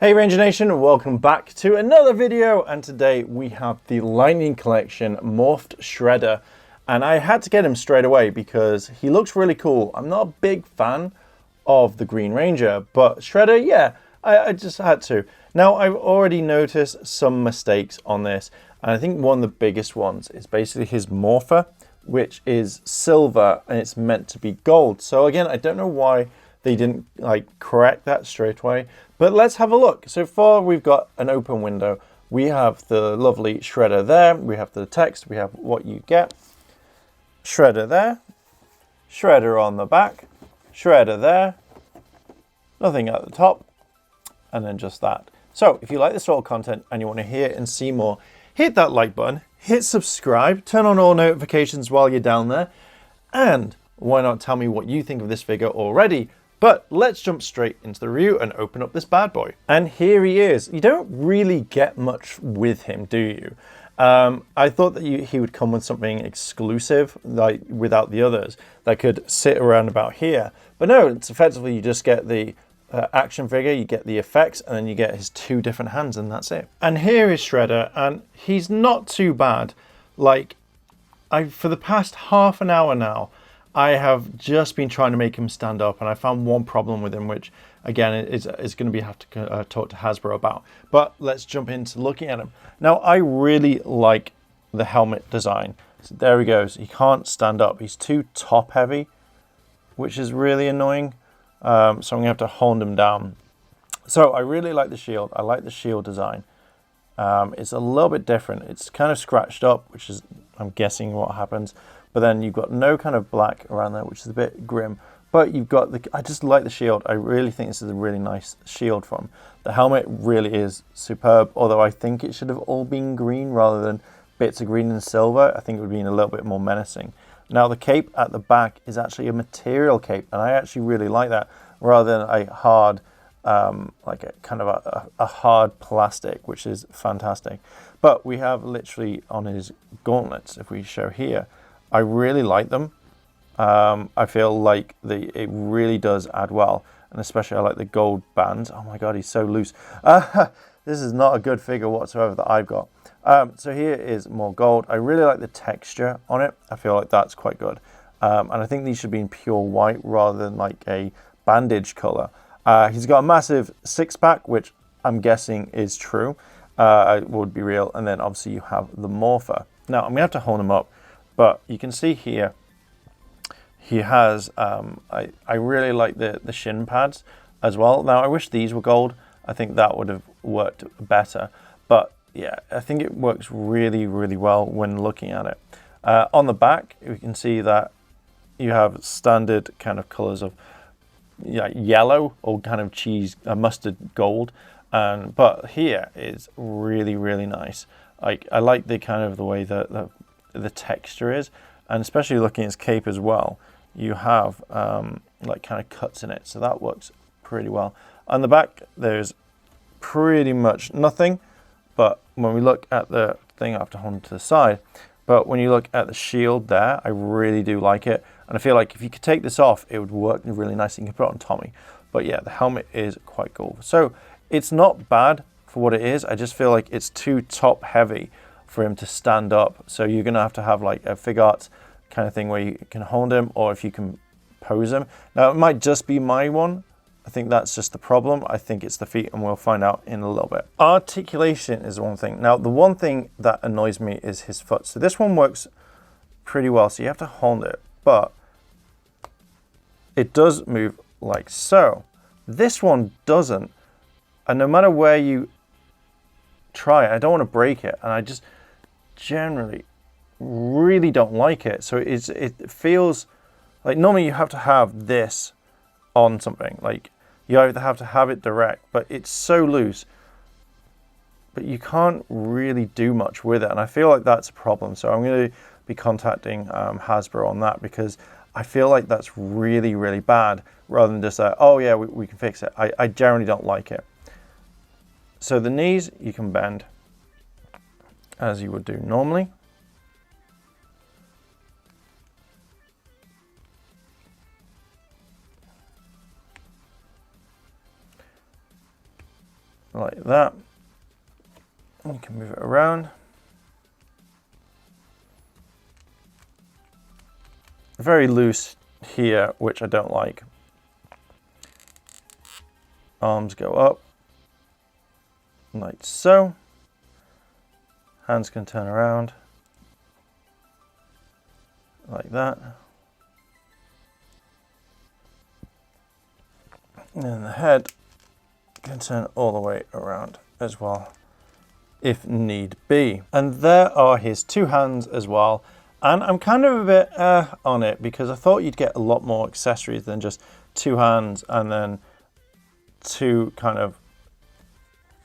Hey Ranger Nation, welcome back to another video, and today we have the Lightning Collection Morphed Shredder, and I had to get him straight away because he looks really cool. I'm not a big fan of the Green Ranger, but Shredder, yeah, I just had to. Now, I've already noticed some mistakes on this, and I think one of the biggest ones is basically his Morpher, which is silver and it's meant to be gold. So again, I don't know why they didn't correct that straight away, but let's have a look. So far we've got an open window. We have the lovely Shredder there. We have the text. We have what you get. Shredder there. Shredder on the back. Shredder there. Nothing at the top. And then just that. So if you like this sort of content and you want to hear and see more, hit that like button, hit subscribe, turn on all notifications while you're down there, and why not tell me what you think of this figure already? But let's jump straight into the review and open up this bad boy. And here he is. You don't really get much with him, do you? I thought that he would come with something exclusive, like without the others, that could sit around about here. But no, it's effectively you just get the action figure, you get the effects, and then you get his two different hands, and that's it. And here is Shredder, and he's not too bad. For the past half an hour now, I have just been trying to make him stand up, and I found one problem with him, which again is going to have to talk to Hasbro about. But let's jump into looking at him. Now, I really like the helmet design. So there he goes. He can't stand up. He's too top heavy, which is really annoying. So I'm going to have to hold him down. So I really like the shield. I like the shield design. It's a little bit different. It's kind of scratched up, which is, I'm guessing, what happens. But then you've got no kind of black around there, which is a bit grim. But you've got I just like the shield. I really think this is a really nice shield from. The helmet really is superb, although I think it should have all been green rather than bits of green and silver. I think it would have been a little bit more menacing. Now the cape at the back is actually a material cape, and I actually really like that, rather than a hard, like a kind of a hard plastic, which is fantastic. But we have literally on his gauntlets, if we show here, I really like them. I feel like it really does add well, and especially I like the gold bands. Oh my god, he's so loose. This is not a good figure whatsoever that I've got. So here is more gold. I really like the texture on it. I feel like that's quite good. And I think these should be in pure white rather than like a bandage color. He's got a massive six-pack, which I'm guessing is true. It would be real. And then obviously you have the Morpher. Now I'm gonna have to hold him up. But you can see here, he has, I really like the shin pads as well. Now, I wish these were gold. I think that would have worked better. But yeah, I think it works really, really well when looking at it. On the back, you can see that you have standard kind of colors of yellow or kind of mustard gold. But here is really, really nice. I like the kind of the way that the texture is, and especially looking at his cape as well, you have like kind of cuts in it, so that works pretty well. On the back there's pretty much nothing, but when we look at the thing, I have to hold it to the side, but when you look at the shield there, I really do like it, and I feel like if you could take this off it would work really nicely. You can put it on Tommy. But yeah, the helmet is quite cool. So it's not bad for what it is. I just feel like it's too top heavy for him to stand up. So you're gonna have to have like a fig art kind of thing where you can hold him, or if you can pose him. Now it might just be my one. I think that's just the problem. I think it's the feet, and we'll find out in a little bit. Articulation is one thing. Now the one thing that annoys me is his foot. So this one works pretty well, so you have to hold it, but it does move like so. This one doesn't, and no matter where you try it, I don't want to break it, and I just generally really don't like it. So it feels like normally you have to have this on something, like you either have to have it direct, but it's so loose, but you can't really do much with it, and I feel like that's a problem. So I'm going to be contacting Hasbro on that, because I feel like that's really, really bad, rather than just oh yeah, we can fix it. I generally don't like it. So the knees you can bend as you would do normally. like that. You can move it around. Very loose here, which I don't like. Arms go up, like so. Hands can turn around, like that. And then the head can turn all the way around as well, if need be. And there are his two hands as well. And I'm kind of a bit on it because I thought you'd get a lot more accessories than just two hands and then two kind of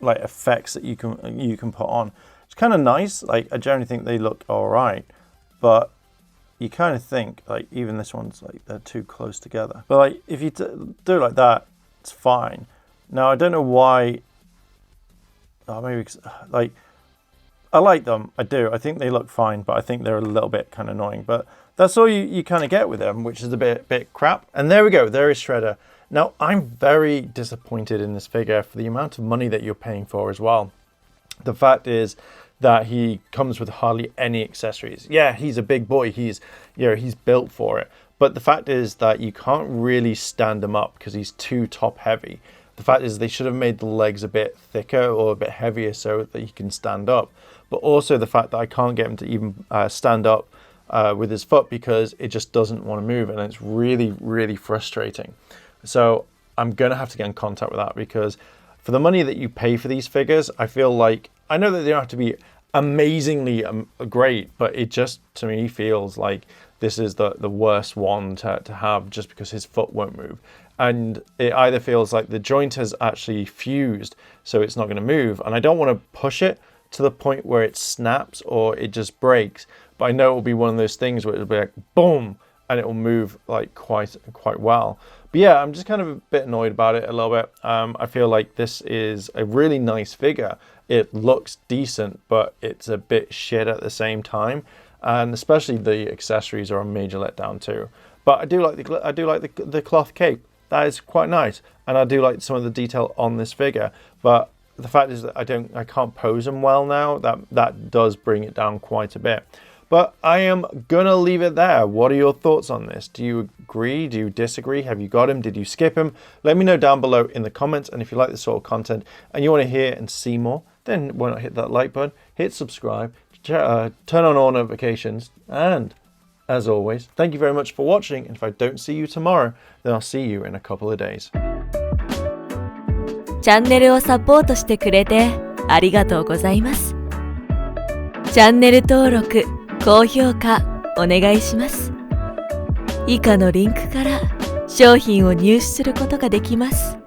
like effects that you can put on. It's kind of nice. Like, I generally think they look all right, but you kind of think like even this one's like they're too close together. But like if you do it like that, it's fine. Now I don't know why. Oh, maybe like I like them. I do. I think they look fine, but I think they're a little bit kind of annoying. But that's all you kind of get with them, which is a bit crap. And there we go. There is Shredder. Now I'm very disappointed in this figure for the amount of money that you're paying for as well. The fact is that he comes with hardly any accessories. Yeah, he's a big boy. He's built for it. But the fact is that you can't really stand him up because he's too top heavy. The fact is they should have made the legs a bit thicker or a bit heavier so that he can stand up. But also the fact that I can't get him to even stand up with his foot because it just doesn't want to move, and it's really, really frustrating. So I'm going to have to get in contact with that because for the money that you pay for these figures, I feel like, I know that they don't have to be amazingly great, but it just, to me, feels like this is the worst one to have just because his foot won't move. And it either feels like the joint has actually fused, so it's not going to move. And I don't want to push it to the point where it snaps or it just breaks. But I know it will be one of those things where it'll be like, boom, and it will move like quite well. But yeah, I'm just kind of a bit annoyed about it a little bit. I feel like this is a really nice figure. It looks decent, but it's a bit shit at the same time. And especially the accessories are a major letdown too. But I do like the cloth cape. That is quite nice. And I do like some of the detail on this figure. But the fact is that I can't pose him well now. That does bring it down quite a bit. But I am gonna leave it there. What are your thoughts on this? Do you agree? Do you disagree? Have you got him? Did you skip him? Let me know down below in the comments. And if you like this sort of content and you want to hear and see more, then why not hit that like button, hit subscribe, turn on all notifications, and as always, thank you very much for watching. And if I don't see you tomorrow, then I'll see you in a couple of days. チャンネルをサポートしてくれてありがとうございます。チャンネル登録、高評価お願いします。以下のリンクから商品を入手することができます。